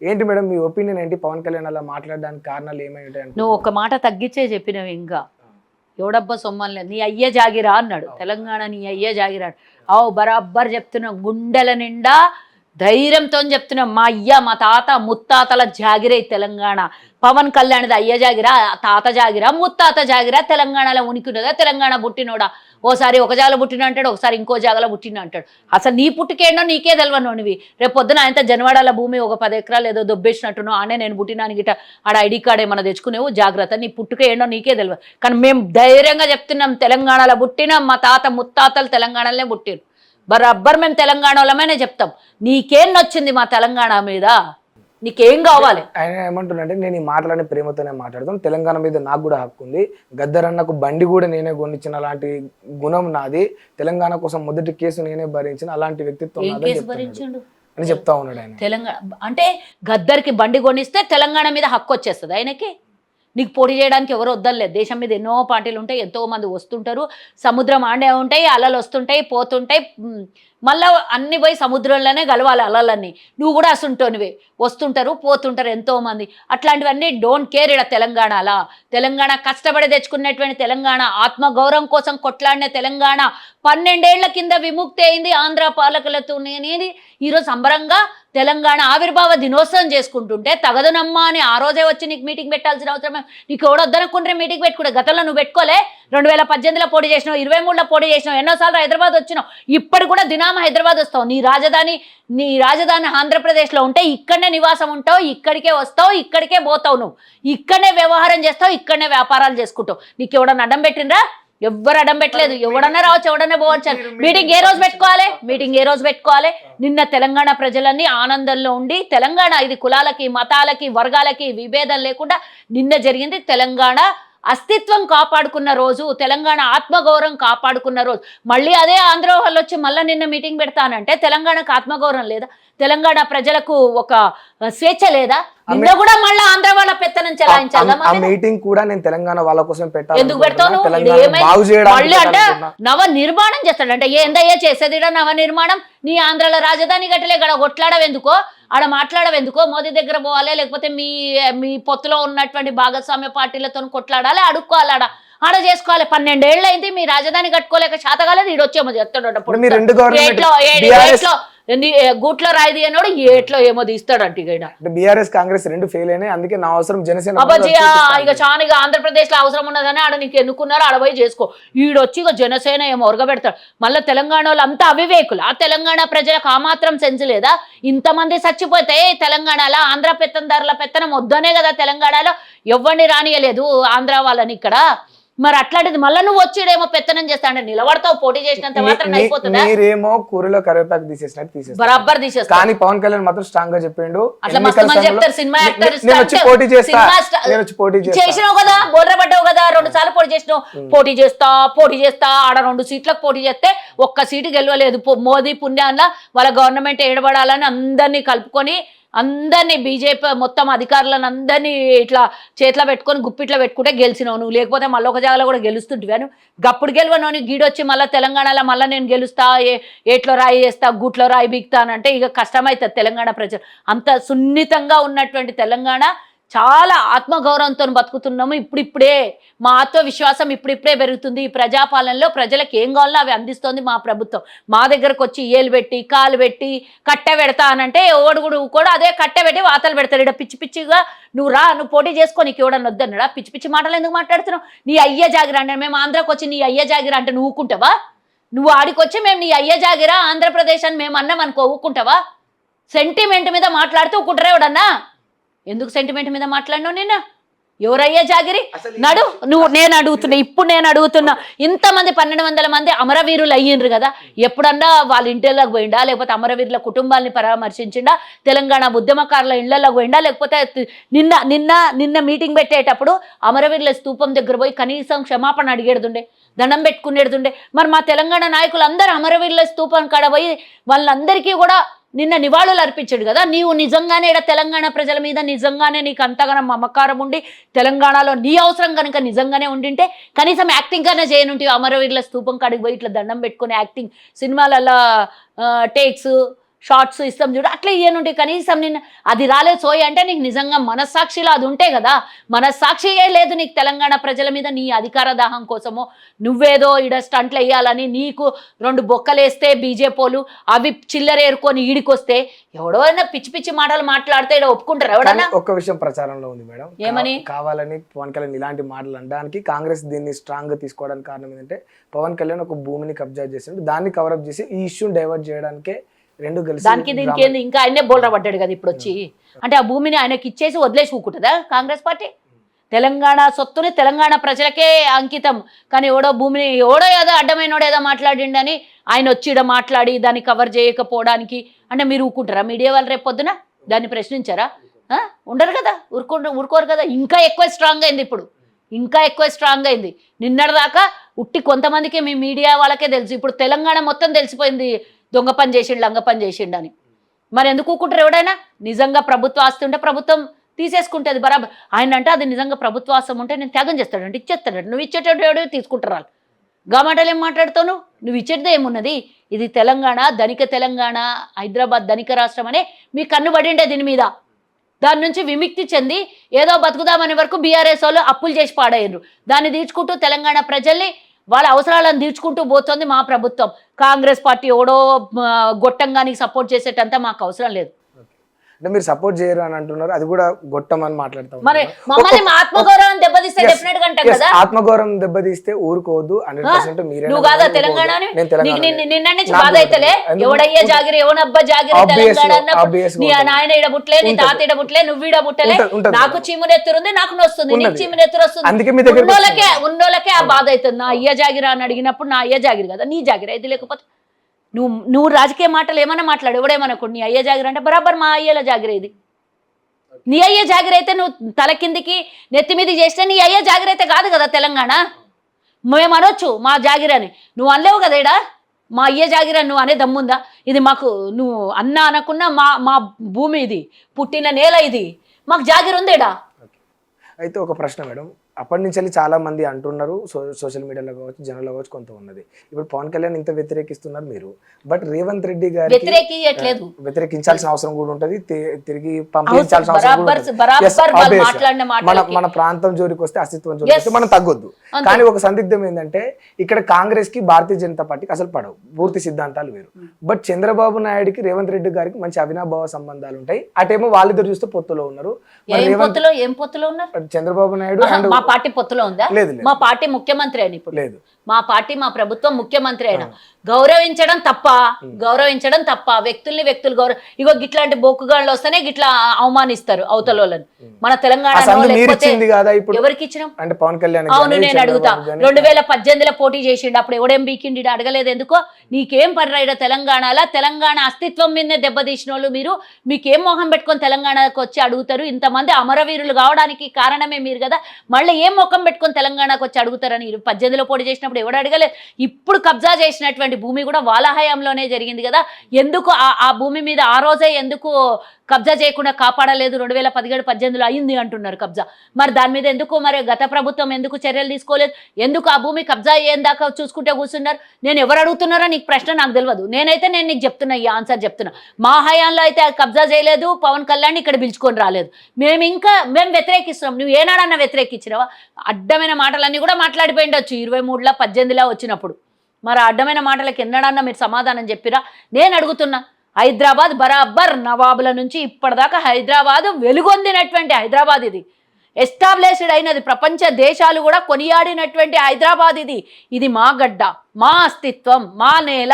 ఏంటి మేడం మీ ఒపీనియన్ ఏంటి? పవన్ కళ్యాణ్ అలా మాట్లాడడానికి కారణాలు ఏమైంటాయి? నువ్వు ఒక మాట తగ్గించే చెప్పినవి ఇంకా ఎవడబ్బా సొమ్మని నీ అయ్యే జాగిరా అన్నాడు. తెలంగాణ నీ అయ్యే జాగిరా. బరాబ్బర్ చెప్తున్నాం, గుండెల నిండా ధైర్యంతో చెప్తున్నాం. మా అయ్య మా తాత ముత్తాతల జాగిరే తెలంగాణ. పవన్ కళ్యాణ్ది అయ్య జాగిరా, తాత జాగిరా, ముత్తాత జాగిరా. తెలంగాణలో ఉనికిన్నదా? తెలంగాణ పుట్టినోడా? ఓసారి ఒక జాగలో పుట్టిన అంటాడు, ఒకసారి ఇంకో జాగలో పుట్టిన అంటాడు. అసలు నీ పుట్టుకేండో నీకే తెలియనోనివి. రేపు పొద్దున ఆయన జనవాడాల భూమి ఒక 10 ఎకరాలు ఏదో దొబ్బేసినట్టునో ఆనే నేను పుట్టినానికి గిట ఆడ ఐడి కార్డ్ ఏమన్నా తెచ్చుకునేవు, జాగ్రత్త. నీ పుట్టుకేండో నీకే తెలియదు. కానీ మేము ధైర్యంగా చెప్తున్నాం, తెలంగాణలో పుట్టినాం, మా తాత ముత్తాతలు తెలంగాణలోనే పుట్టిరు. బరాబ్బర్ మేము తెలంగాణ వాళ్ళమేనే చెప్తాం. నీకేం నచ్చింది మా తెలంగాణ మీద? నీకేం కావాలి? ఆయన ఏమంటున్నాడంటే, నేను ఈ మాటలని ప్రేమతోనే మాట్లాడతాను, తెలంగాణ మీద నాకు కూడా హక్కు ఉంది, గద్దరన్నకు బండి కూడా నేనే కొనిచ్చిన అలాంటి గుణం నాది, తెలంగాణ కోసం మొదటి కేసు నేనే భరించిన అలాంటి వ్యక్తిత్వం అని చెప్తా ఉన్నాడు ఆయన. తెలంగాణ అంటే గద్దరికి బండి కొనిస్తే తెలంగాణ మీద హక్కు వచ్చేస్తుంది ఆయనకి. నీకు పోటీ చేయడానికి ఎవరు వద్దలేదు. దేశం మీద ఎన్నో పార్టీలు ఉంటాయి, ఎంతో మంది వస్తుంటారు, సముద్రం ఆడే ఉంటాయి, అలలు వస్తుంటాయి పోతుంటాయి, మళ్ళీ అన్ని పోయి సముద్రంలోనే కలవాలి అలలన్నీ. నువ్వు కూడా అసుంటోనివే, వస్తుంటారు పోతుంటారు ఎంతోమంది. అట్లాంటివన్నీ డోంట్ కేర్. ఇక్కడ తెలంగాణలా తెలంగాణ కష్టపడి తెచ్చుకున్నటువంటి తెలంగాణ, ఆత్మగౌరవం కోసం కొట్లాడిన తెలంగాణ 12 ఏళ్ల కింద విముక్తి అయింది ఆంధ్ర పాలకులతో. అనేది ఈరోజు సంబరంగా తెలంగాణ ఆవిర్భావ దినోత్సవం చేసుకుంటుంటే తగదనమ్మా అని ఆ రోజే వచ్చి నీకు మీటింగ్ పెట్టాల్సిన అవసరం నీకు ఎవడొద్దనుకుంటే మీటింగ్ పెట్టుకుంటే. గతంలో నువ్వు పెట్టుకోలే. 2018లో పోటీ చేసినావు, 23లో పోటీ చేసినావు, ఎన్నోసార్లు హైదరాబాద్ వచ్చినావు, ఇప్పటి కూడా దినామ హైదరాబాద్ వస్తావు. నీ రాజధాని ఆంధ్రప్రదేశ్లో ఉంటే ఇక్కడనే నివాసం ఉంటావు, ఇక్కడికే వస్తావు, ఇక్కడికే పోతావు, నువ్వు ఇక్కడనే వ్యవహారం చేస్తావు, ఇక్కడనే వ్యాపారాలు చేసుకుంటావు. నీకు ఎవడన్నా అడ్డం పెట్టినరా? ఎవ్వరు అడ్డం పెట్టలేదు. ఎవడన్నా రావచ్చు, ఎవడన్నా పోవచ్చు. మీటింగ్ ఏ రోజు పెట్టుకోవాలి? నిన్న తెలంగాణ ప్రజలన్నీ ఆనందంలో ఉండి, తెలంగాణ ఇది కులాలకి మతాలకి వర్గాలకి విభేదం లేకుండా నిన్న జరిగింది. తెలంగాణ అస్తిత్వం కాపాడుకున్న రోజు, తెలంగాణ ఆత్మగౌరవం కాపాడుకున్న రోజు. మళ్ళీ అదే ఆంధ్ర వాళ్ళు వచ్చి మళ్ళీ నిన్న మీటింగ్ పెడతానంటే తెలంగాణకు ఆత్మగౌరవం లేదా? తెలంగాణ ప్రజలకు ఒక స్వేచ్ఛ లేదా? నిన్న కూడా మళ్ళీ ఆంధ్ర వాళ్ళ పెత్తనం చెలాయించాలి. మీటింగ్ కూడా నేను తెలంగాణ వాళ్ళ కోసం పెట్టాను. ఎందుకు పెడతాను? మళ్ళీ అంటే నవ నిర్మాణం చేస్తాడంటే ఏందయ్యా చేసేది? నవ నిర్మాణం. నీ ఆంధ్రాలో రాజధాని గట్టలే గడ కొట్లాడవెందుకో, ఆడ మాట్లాడవెందుకో? మోదీ దగ్గర పోవాలి, లేకపోతే మీ పొత్తులో ఉన్నటువంటి భాగస్వామ్య పార్టీలతో కొట్లాడాలి, అడుక్కోవాలి, ఆడ చేసుకోవాలి. 12 ఏళ్ళు అయింది మీ రాజధాని కట్టుకోలేక శాతకాలేదు. ఈడొచ్చేమో చెప్తాడు గూట్లో రాయిది అన్నాడు, ఏట్లో ఏమో తీస్తాడంట. బీఆర్ఎస్ కాంగ్రెస్ రెండు ఫెయిల్ అయినాయి, అందుకే నా అవసరం జనసేన. ఇక చాలా ఆంధ్రప్రదేశ్ లో అవసరం ఉన్నదని ఆడ నీకు ఎన్నుకున్నారు, ఆడపోయి చేసుకో. ఈడొచ్చి ఇక జనసేన ఏమో ఒరగబెడతాడు. మళ్ళీ తెలంగాణ వాళ్ళు అంతా అవివేకులు. ఆ తెలంగాణ ప్రజలకు ఆ మాత్రం సెన్స్ లేదా? ఇంతమంది చచ్చిపోతే తెలంగాణలో ఆంధ్ర పెత్తందారుల పెత్తనం వద్దనే కదా తెలంగాణలో ఎవరిని రానియలేదు ఆంధ్ర వాళ్ళని ఇక్కడ. మరి అట్లాంటిది మళ్ళీ నువ్వు వచ్చేడేమో పెత్తనం చేస్తా అంటే నిలబడతావు, పోటీ చేసినంత మాత్రం అయిపోతుందా? మీరేమో కూరలో కరివేపాకు తీసేసినట్టు తీసేస్తారు, బరాబర్ తీసేస్తారు. కానీ పవన్ కళ్యాణ్ మాత్రం స్ట్రాంగ్ గా చెప్పిండు, అట్లా మస్తు మంది చెప్తారు. సినిమా యాక్టర్ చేసినావు కదా, బోర్రపడ్డావు కదా, 2 సార్లు పోటీ చేసినావు. పోటీ చేస్తా ఆడ 2 సీట్లకు పోటీ చేస్తే ఒక్క సీటు గెలవలేదు. మోదీ పుణ్యాన్న వాళ్ళ గవర్నమెంట్ ఏడబడాలని అందరినీ కలుపుకొని, అందరినీ బీజేపీ మొత్తం అధికారులను అందరినీ ఇట్లా చేతిలో పెట్టుకొని గుప్పిట్లో పెట్టుకుంటే గెలిచినావు నువ్వు. లేకపోతే మళ్ళీ ఒక జాగాలో కూడా గెలుస్తుంటివి అని గప్పుడు గెలవను. గీడొచ్చి మళ్ళీ తెలంగాణలో మళ్ళీ నేను గెలుస్తా, ఏట్లో రాయి చేస్తా, గూట్లో రాయి బీక్తానంటే ఇక కష్టమవుతుంది. తెలంగాణ ప్రజలు అంత సున్నితంగా ఉన్నటువంటి తెలంగాణ చాలా ఆత్మగౌరవంతో బతుకుతున్నాము. ఇప్పుడిప్పుడే మా ఆత్మవిశ్వాసం ఇప్పుడిప్పుడే పెరుగుతుంది. ఈ ప్రజాపాలనలో ప్రజలకు ఏం కావాలో అవి అందిస్తోంది మా ప్రభుత్వం. మా దగ్గరకు వచ్చి ఏలు పెట్టి కాలు పెట్టి కట్టె పెడతా అనంటే ఎవడు కూడా అదే కట్టె పెట్టి వాతలు పెడతాడు. ఇక్కడ పిచ్చి పిచ్చిగా నువ్వు పోటీ చేసుకో, నీకు ఎవడన్నా వద్దన్నాడా? పిచ్చి పిచ్చి మాటలు ఎందుకు మాట్లాడుతున్నావు? నీ అయ్య జాగిరా అంటే మేము ఆంధ్రాకి వచ్చి నీ అయ్య జాగిరా అంటే నువ్వు ఊకుంటావా? నువ్వు ఆడికొచ్చి మేము నీ అయ్య జాగిరా ఆంధ్రప్రదేశ్ అని మేము అన్నాం అనుకో, ఊకుంటావా? సెంటిమెంట్ మీద మాట్లాడుతూ ఊకుంటారా ఎవడన్నా? ఎందుకు సెంటిమెంట్ మీద మాట్లాడినావు? నిన్న ఎవరయ్యా జాగిరి నడు నేను అడుగుతున్నా ఇంతమంది 1200 మంది అమరవీరులు అయ్యిండ్రు కదా, ఎప్పుడన్నా వాళ్ళ ఇంటిలోకి పోయిండా, లేకపోతే అమరవీరుల కుటుంబాలని పరామర్శించిండా, తెలంగాణ ఉద్యమకారుల ఇళ్లలోకి పోయిండా, లేకపోతే నిన్న మీటింగ్ పెట్టేటప్పుడు అమరవీరుల స్తూపం దగ్గర పోయి కనీసం క్షమాపణ అడిగేడుతుండే, దండం పెట్టుకునేడుతుండే. మరి మా తెలంగాణ నాయకులు అందరూ అమరవీరుల స్తూపం కాడ పోయి వాళ్ళందరికీ కూడా నిన్న నివాళులు అర్పించాడు కదా. నీవు నిజంగానే ఇక్కడ తెలంగాణ ప్రజల మీద నిజంగానే నీకు అంతగానో మమకారం ఉండి తెలంగాణలో నీ అవసరం కనుక నిజంగానే ఉండింటే కనీసం యాక్టింగ్ కన్నా చేయనుంటే అమరవీరుల స్తూపం కాడికి పోయి ఇట్లా దండం పెట్టుకుని యాక్టింగ్ సినిమాలలో టేక్స్ షార్ట్స్ ఇస్తాం చూడు అట్లా ఇయ్యనుంటే కనీసం నిన్న అది రాలేదు సోయి అంటే నీకు నిజంగా మనస్సాక్షిలో అది ఉంటే కదా, మనస్సాక్షియే లేదు నీకు తెలంగాణ ప్రజల మీద, నీ అధికార దాహం కోసమో నువ్వేదో ఇడ స్టంట్లు వేయాలని నీకు 2 బొక్కలేస్తే బీజేపీలు అవి చిల్లరేరుకొని ఈడికొస్తే ఎవడైనా పిచ్చి పిచ్చి మాటలు మాట్లాడితే ఇక్కడ ఒప్పుకుంటారు ఎవడన్నా? ఒక్క విషయం ప్రచారంలో ఉంది మేడం, ఏమని? కావాలని పవన్ కళ్యాణ్ ఇలాంటి మాటలు అనడానికి కాంగ్రెస్ దీన్ని స్ట్రాంగ్ గా తీసుకోవడానికి కారణం ఏంటంటే పవన్ కళ్యాణ్ ఒక భూమిని కబ్జా చేసిండు, దాన్ని కవరప్ చేసి ఈ ఇష్యూని డైవర్ట్ చేయడానికే రెండు కలిసి దానికి దీనికి ఏంది ఇంకా ఆయనే బోల్రా పడ్డాడు కదా ఇప్పుడు వచ్చి. అంటే ఆ భూమిని ఆయనకి ఇచ్చేసి వదిలేసి ఊకుంటుందా కాంగ్రెస్ పార్టీ? తెలంగాణ సొత్తుని తెలంగాణ ప్రజలకే అంకితం, కానీ ఎవడో భూమిని ఎవడో ఏదో అడ్డమైనోడో ఏదో మాట్లాడిండని ఆయన వచ్చి ఈడ మాట్లాడి దాన్ని కవర్ చేయకపోవడానికి అంటే మీరు ఊరుకుంటారా? మీడియా వాళ్ళు రేపు పొద్దున దాన్ని ప్రశ్నించారా? ఉండరు కదా, ఊరుకోరు కదా. ఇంకా ఎక్కువ స్ట్రాంగ్ అయింది ఇప్పుడు, ఇంకా ఎక్కువ స్ట్రాంగ్ అయింది. నిన్నటిదాకా ఉట్టి కొంతమందికి మీ మీడియా వాళ్ళకే తెలుసు, ఇప్పుడు తెలంగాణ మొత్తం తెలిసిపోయింది దొంగ పని చేసిండు లంగ పని చేసిండు అని. మరి ఎందుకు ఊరుకుంటారు? ఎవడైనా నిజంగా ప్రభుత్వ ఆస్తి ఉంటే ప్రభుత్వం తీసేసుకుంటుంది బరాబర్. ఆయన అంటే అది నిజంగా ప్రభుత్వాసం ఉంటే నేను త్యాగం చేస్తాడంటే ఇచ్చేస్తాడంటే, నువ్వు ఇచ్చేటోడు తీసుకుంటారు వాళ్ళు. గా మాటలు ఏం మాట్లాడుతావు నువ్వు ఇచ్చేది ఏమున్నది? ఇది తెలంగాణ, ధనిక తెలంగాణ, హైదరాబాద్ ధనిక రాష్ట్రం అనే మీ కన్ను పడిండే దీని మీద. దాని నుంచి విముక్తి చెంది ఏదో బతుకుదామనే వరకు బీఆర్ఎస్ వాళ్ళు అప్పులు చేసి పాడయ్యారు. దాన్ని తీర్చుకుంటూ తెలంగాణ ప్రజల్ని వాళ్ళ అవసరాలను తీర్చుకుంటూ పోతుంది మా ప్రభుత్వం. కాంగ్రెస్ పార్టీ ఎవడో గొట్టంగానికి సపోర్ట్ చేసేటంతా మాకు అవసరం లేదు. అంటే మీరు సపోర్ట్ చేయరు అని అంటున్నారు, అది కూడా గొట్టమని మాట్లాడతాం. మరి మమ్మల్ని ఆత్మగౌరవం దెబ్బతీస్తే డెఫినెట్ గా అంటాం కదా. ఆత్మగౌరవం దెబ్బతీస్తే ఊరుకోవద్దు 100%. మీరే నువ్వు కాదా తెలంగాణ నిన్న నుంచి బాధ అయితేలే ఎవడయ్యే జాగిరి ఎవనబ్బా జాగిరి తెలంగాణ అన్నప్పుడు నీ నాయన ఇడ పుట్టలే, నీ తాత ఇడ పుట్టలే, నువ్వు ఇడ పుట్టలే, నాకు చీమునెత్తురుంది నాకు నొస్తుంది, నీకు చీమునెత్తురు వస్తుంది. ఉన్నోళ్ళకే ఆ బాధ అవుతుంది. నా అయ్య జాగిరా అని అడిగినప్పుడు నా అయ్య జాగిరి కదా, నీ జాగిరి అయితే లేకపోతే నువ్వు రాజకీయ మాటలు ఏమైనా మాట్లాడు, ఎవడేమనుకోండి నీ అయ్య జాగిరి అంటే బరాబర్ మా అయ్యేల జాగిరి ఇది. నీ అయ్య జాగిరి అయితే నువ్వు తల కిందికి నెత్తి మీద చేస్తే నీ అయ్య జాగిరి అయితే కాదు కదా తెలంగాణ. మేము అనొచ్చు మా జాగిరి అని, నువ్వు అనలేవు కదా ఇడా మా అయ్య జాగిరి అని నువ్వు అనే దమ్ముందా? ఇది మాకు నువ్వు అన్న అనకున్నా మా భూమి ఇది, పుట్టిన నేల ఇది, మాకు జాగిరి ఉంది ఇడా. అయితే ఒక ప్రశ్న మేడం, అప్పటి నుంచి చాలా మంది అంటున్నారు, సోషల్ మీడియాలో కావచ్చు జనంలో కావచ్చు కొంత ఉన్నది, ఇప్పుడు పవన్ కళ్యాణ్ ఇంత వ్యతిరేకిస్తున్నారు మీరు, బట్ రేవంత్ రెడ్డి గారు వ్యతిరేకించాల్సిన అవసరం కూడా ఉంటది, తిరిగి పంపించాల్సిన అవసరం కూడా ఉంటది. మన ప్రాంతం జోలికి వస్తే అస్తిత్వం జోలికి వస్తే మనం తగ్గొద్దు. కానీ ఒక సందిగ్ధం ఏంటంటే ఇక్కడ కాంగ్రెస్ కి భారతీయ జనతా పార్టీకి అసలు పడవు, పూర్తి సిద్ధాంతాలు వేరు. బట్ చంద్రబాబు నాయుడుకి రేవంత్ రెడ్డి గారికి మంచి అవినాభావ సంబంధాలు ఉంటాయి. అటేమో వాళ్ళిద్దరు చూస్తే పొత్తులో ఉన్నారు. చంద్రబాబు నాయుడు మా పార్టీ పొత్తులో ఉందా? మా పార్టీ ముఖ్యమంత్రి అయిన ఇప్పుడు లేదు, మా పార్టీ మా ప్రభుత్వం ముఖ్యమంత్రి అయినా గౌరవించడం తప్ప వ్యక్తుల్ని వ్యక్తులు ఇగో గిట్లాంటి బొక్కుగాళ్ళు వస్తేనే గిట్లా అవమానిస్తారు అవతల వాళ్ళని. మన తెలంగాణ ఎవరికి ఇచ్చినాం? అంటే పవన్ కళ్యాణ్. అవును నేను అడుగుతా, 2018లో పోటీ చేసిండు, అప్పుడు ఎవడేం బీకిండి అడగలేదు ఎందుకో? నీకేం పర్రాయిడ తెలంగాణలో? తెలంగాణ అస్తిత్వం మీదనే దెబ్బతీసిన వాళ్ళు మీరు, మీకేం మొహం పెట్టుకొని తెలంగాణకు వచ్చి అడుగుతారు? ఇంతమంది అమరవీరులు కావడానికి కారణమే మీరు కదా, మళ్ళీ ఏం మొఖం పెట్టుకొని తెలంగాణకు వచ్చి అడుగుతారని 18లో పోటీ చేసినప్పుడు ఎవడు అడగలేదు. ఇప్పుడు కబ్జా చేసినటువంటి భూమి కూడా వాళ్ళ హయాంలోనే జరిగింది కదా, ఎందుకు ఆ భూమి మీద ఆ రోజే ఎందుకు కబ్జా చేయకుండా కాపాడలేదు? 2017-18లో అయింది అంటున్నారు కబ్జా, మరి దాని మీద ఎందుకు మరి గత ప్రభుత్వం ఎందుకు చర్యలు తీసుకోలేదు? ఎందుకు ఆ భూమి కబ్జా అయ్యేం దాకా చూసుకుంటే కూర్చున్నారు? నేను ఎవరు అడుగుతున్నారో నీకు ప్రశ్న నాకు తెలియదు, నేను నీకు చెప్తున్నా, ఈ ఆన్సర్ చెప్తున్నా. మా హయాంలో అయితే కబ్జా చేయలేదు, పవన్ కళ్యాణ్ ఇక్కడ పిలుచుకొని రాలేదు, మేము వ్యతిరేకిస్తున్నాం. నువ్వు ఏనాడన్నా వ్యతిరేకించినావా? అడ్డమైన మాటలన్నీ కూడా మాట్లాడిపోయిండొచ్చు 23లో 18లో వచ్చినప్పుడు, మరి అడ్డమైన మాటలకు ఎన్నడన్నా మీరు సమాధానం చెప్పిరా? నేను అడుగుతున్నా. హైదరాబాద్ బరాబర్ నవాబుల నుంచి ఇప్పటిదాకా హైదరాబాద్ వెలుగొందినటువంటి హైదరాబాద్ ఇది, ఎస్టాబ్లిష్డ్ అయినది, ప్రపంచ దేశాలు కూడా కొనియాడినటువంటి హైదరాబాద్ ఇది. ఇది మా గడ్డ, మా అస్తిత్వం, మా నేల.